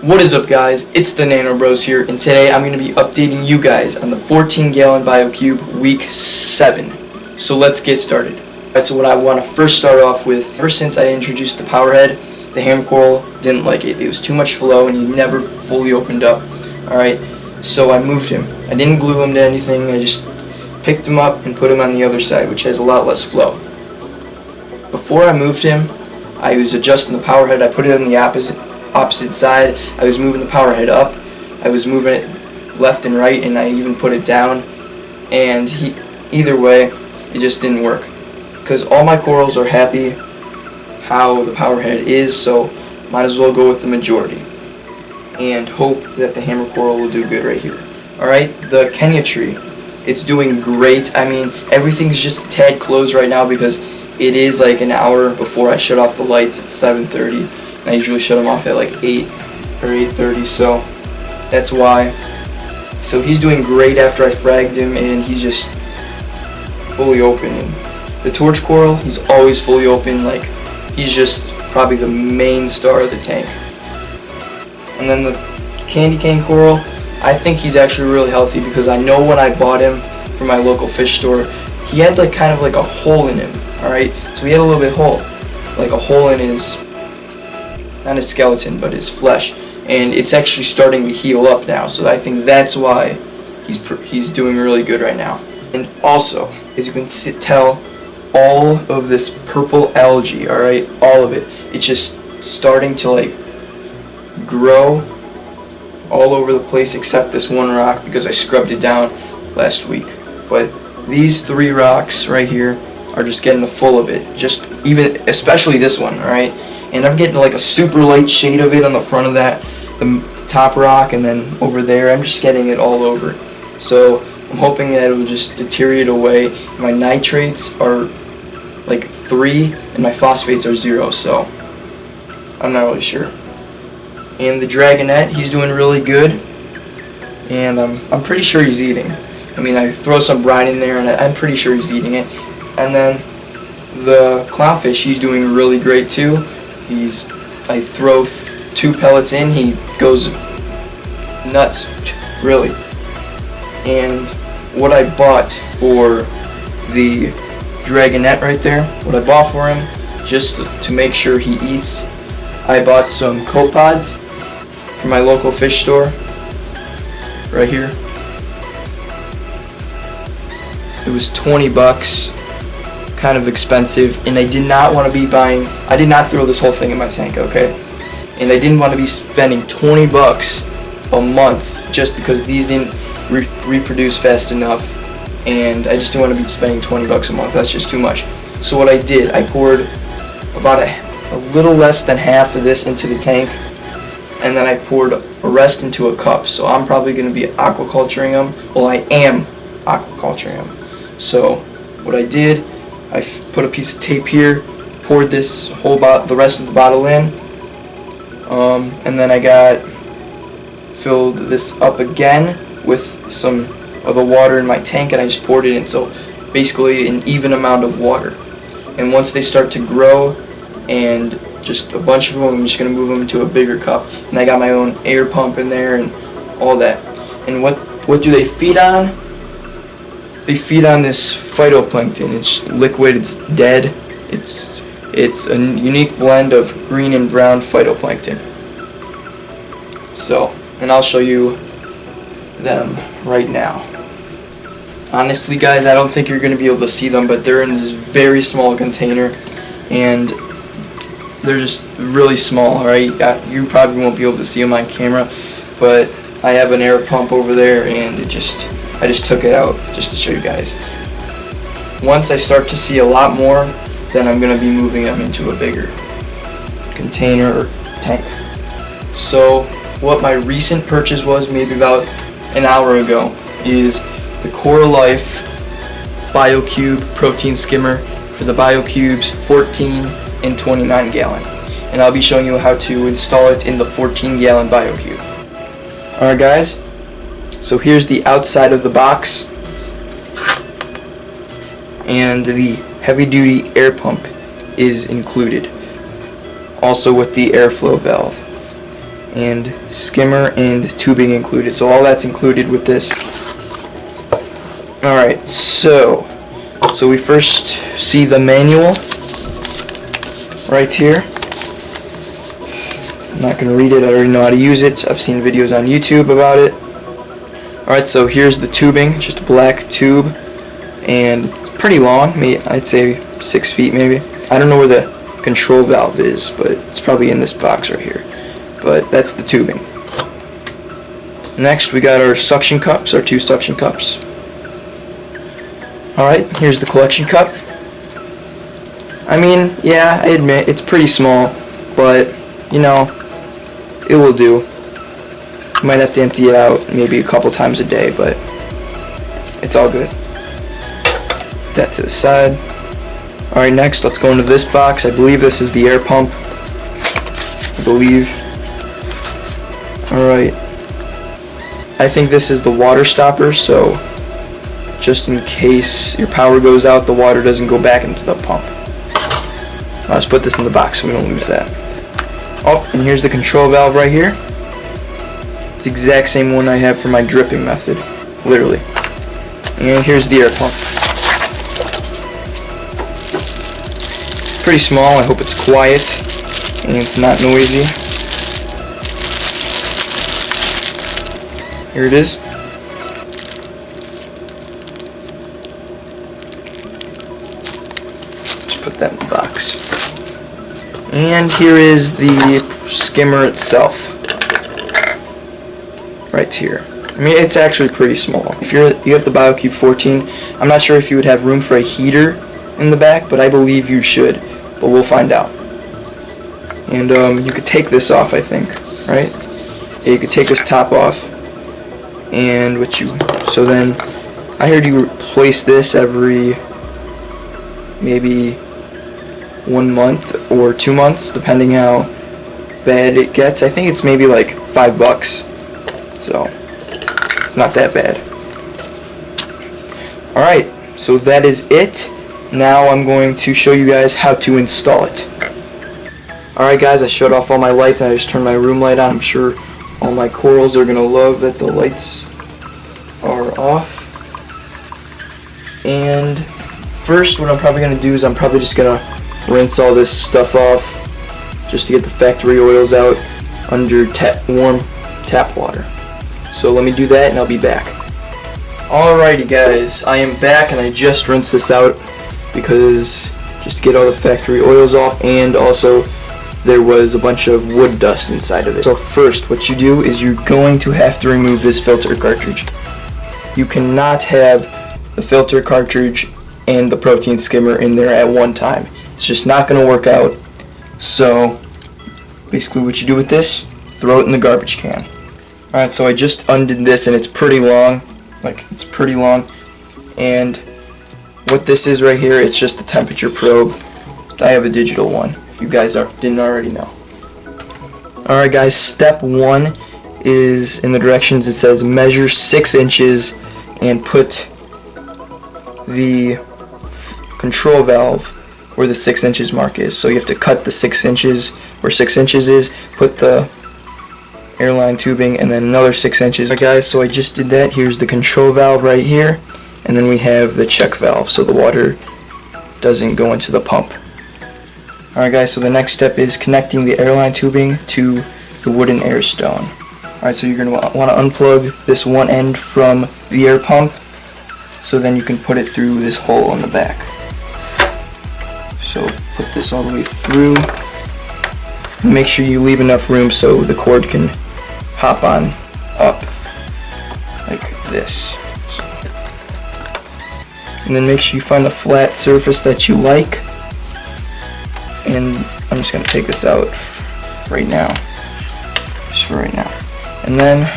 What is up, guys? It's the Nano Bros here, and today I'm going to be updating you guys on the 14-gallon Biocube week 7. So let's get started. Alright, so what I want to first start off with, ever since I introduced the powerhead, the hammer coral didn't like it. It was too much flow and he never fully opened up. Alright, so I moved him. I didn't glue him to anything, I just picked him up and put him on the other side, which has a lot less flow. Before I moved him, I was adjusting the powerhead. I put it on the opposite side. I was moving the powerhead up, I was moving it left and right, and I even put it down, and either way it just didn't work because all my corals are happy how the powerhead is, so might as well go with the majority and hope that the hammer coral will do good right here. Alright, the Kenya tree, it's doing great. I mean, everything's just a tad closed right now because it is like an hour before I shut off the lights. It's 7:30. I usually shut them off at like 8 or 8:30, so that's why. So he's doing great after I fragged him, and he's just fully open. And the torch coral, he's always fully open. Like, he's just probably the main star of the tank. And then the candy cane coral, I think he's actually really healthy because I know when I bought him from my local fish store, he had like kind of like a hole in him. All right, so he had a little bit like a hole in his, not his skeleton, but his flesh, and it's actually starting to heal up now. So I think that's why he's doing really good right now. And also, as you can tell, all of this purple algae, all right, all of it, it's just starting to like grow all over the place except this one rock because I scrubbed it down last week. But these 3 rocks right here are just getting the full of it, especially this one, all right. And I'm getting like a super light shade of it on the front of that, the top rock, and then over there I'm just getting it all over. So I'm hoping that it will just deteriorate away. My nitrates are like 3 and my phosphates are 0, so I'm not really sure. And the dragonette, he's doing really good, and I'm pretty sure he's eating. I mean, I throw some brine in there and I'm pretty sure he's eating it. And then the clownfish, he's doing really great too. I throw 2 pellets in, he goes nuts, really. And what I bought for the dragonette right there, what I bought for him, just to make sure he eats, I bought some copepods from my local fish store, right here. It was 20 bucks. Kind of expensive, and I did not want to be buying, I did not throw this whole thing in my tank, okay? And I didn't want to be spending 20 bucks a month just because these didn't reproduce fast enough, and I just didn't want to be spending 20 bucks a month. That's just too much. So what I did, I poured about a little less than half of this into the tank, and then I poured a rest into a cup. So I'm probably going to be aquaculturing them. Well, I am aquaculturing them. So what I did, I put a piece of tape here, poured this the rest of the bottle in, and then I filled this up again with some of the water in my tank, and I just poured it in, so basically an even amount of water. And once they start to grow, and just a bunch of them, I'm just going to move them into a bigger cup, and I got my own air pump in there and all that. And what do they feed on? They feed on this phytoplankton. It's liquid, it's dead. It's a unique blend of green and brown phytoplankton. So, and I'll show you them right now. Honestly, guys, I don't think you're going to be able to see them, but they're in this very small container, and they're just really small, alright? You probably won't be able to see them on camera, but I have an air pump over there, and I just took it out just to show you guys. Once I start to see a lot more, then I'm going to be moving them into a bigger container or tank. So what my recent purchase was, maybe about an hour ago, is the Coral Life Biocube Protein Skimmer for the Biocubes 14 and 29 gallon. And I'll be showing you how to install it in the 14 gallon Biocube. Alright, guys. So here's the outside of the box, and the heavy-duty air pump is included, also with the airflow valve. and skimmer and tubing included. So all that's included with this. Alright, so we first see the manual right here. I'm not going to read it, I already know how to use it. I've seen videos on YouTube about it. Alright, so here's the tubing, just a black tube, and it's pretty long, I'd say 6 feet maybe. I don't know where the control valve is, but it's probably in this box right here. But that's the tubing. Next we got our suction cups, our 2 suction cups. Alright, here's the collection cup. I mean, yeah, I admit it's pretty small, but you know, it will do. You might have to empty it out maybe a couple times a day, but it's all good. Put that to the side. Alright, next let's go into this box. I believe this is the air pump. I believe. Alright. I think this is the water stopper, so just in case your power goes out, the water doesn't go back into the pump. Let's put this in the box so we don't lose that. Oh, and here's the control valve right here. It's the exact same one I have for my dripping method, literally. And here's the air pump. Pretty small, I hope it's quiet and it's not noisy. Here it is. Just put that in the box. And here is the skimmer itself. Right here. I mean, it's actually pretty small. If you have the Biocube 14, I'm not sure if you would have room for a heater in the back, but I believe you should. But we'll find out. And you could take this off, I think, right? Yeah, you could take this top off. And so then I heard you replace this every maybe 1 month or 2 months, depending how bad it gets. I think it's maybe like $5, so it's not that bad. Alright, so that is it. Now I'm going to show you guys how to install it. Alright guys, I shut off all my lights and I just turned my room light on. I'm sure all my corals are gonna love that the lights are off. And first what I'm probably gonna do is I'm probably just gonna rinse all this stuff off just to get the factory oils out under warm tap water. So let me do that and I'll be back. Alrighty guys, I am back and I just rinsed this out because just to get all the factory oils off, and also there was a bunch of wood dust inside of it. So first what you do is you're going to have to remove this filter cartridge. You cannot have the filter cartridge and the protein skimmer in there at one time. It's just not going to work out. So basically what you do with this, throw it in the garbage can. Alright, so I just undid this and it's pretty long. And what this is right here, it's just a temperature probe. I have a digital one, if you guys didn't already know. Alright guys, step 1 is in the directions it says measure 6 inches and put the control valve where the 6 inches mark is. So you have to cut the 6 inches where 6 inches is, put the airline tubing, and then another 6 inches. Alright guys, so I just did that. Here's the control valve right here, and then we have the check valve so the water doesn't go into the pump. Alright guys, so the next step is connecting the airline tubing to the wooden air stone. Alright, so you're going to want to unplug this one end from the air pump so then you can put it through this hole in the back. So put this all the way through. Make sure you leave enough room so the cord can hop on up like this. And then make sure you find a flat surface that you like. And I'm just going to take this out right now. Just for right now. And then,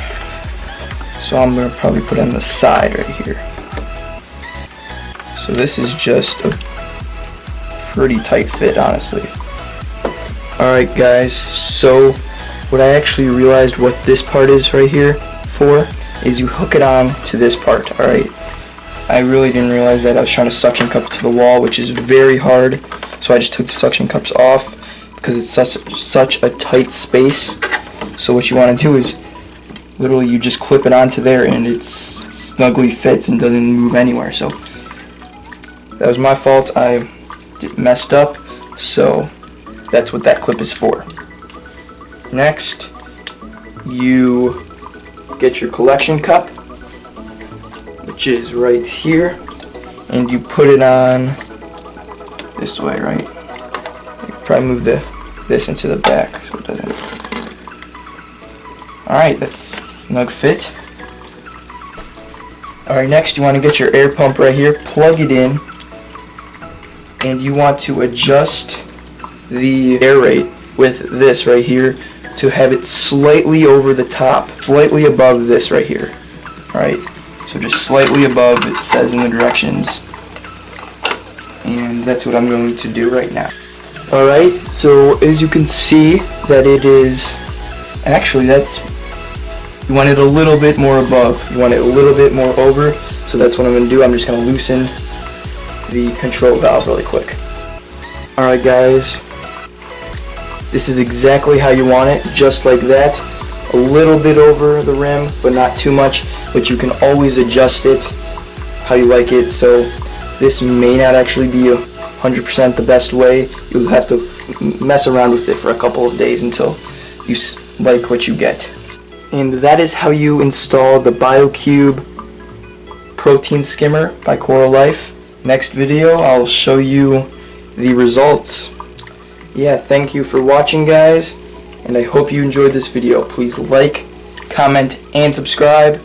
so I'm going to probably put it on the side right here. So this is just a pretty tight fit, honestly. Alright guys, so what I actually realized what this part is right here for is you hook it on to this part. Alright, I really didn't realize that. I was trying to suction cup it to the wall, which is very hard, so I just took the suction cups off because it's such a tight space. So what you want to do is literally you just clip it onto there and it snugly fits and doesn't move anywhere. So that was my fault. I messed up, so that's what that clip is for. Next, you get your collection cup, which is right here, and you put it on this way, right? You probably move this into the back so it doesn't. Alright, that's snug fit. Alright, next you want to get your air pump right here, plug it in, and you want to adjust the air rate with this right here to have it slightly over the top, slightly above this right here. Alright, so just slightly above, it says in the directions, and that's what I'm going to do right now. Alright, so as you can see that it is, actually you want it a little bit more above, you want it a little bit more over, so that's what I'm going to do. I'm just going to loosen the control valve really quick. Alright guys, this is exactly how you want it, just like that. A little bit over the rim, but not too much, but you can always adjust it how you like it. So this may not actually be 100% the best way. You'll have to mess around with it for a couple of days until you like what you get. And that is how you install the Biocube protein skimmer by Coral Life. Next video I'll show you the results. Yeah, thank you for watching guys, and I hope you enjoyed this video. Please like, comment, and subscribe.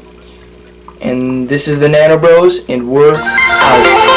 And this is the Nano Bros, and we're out.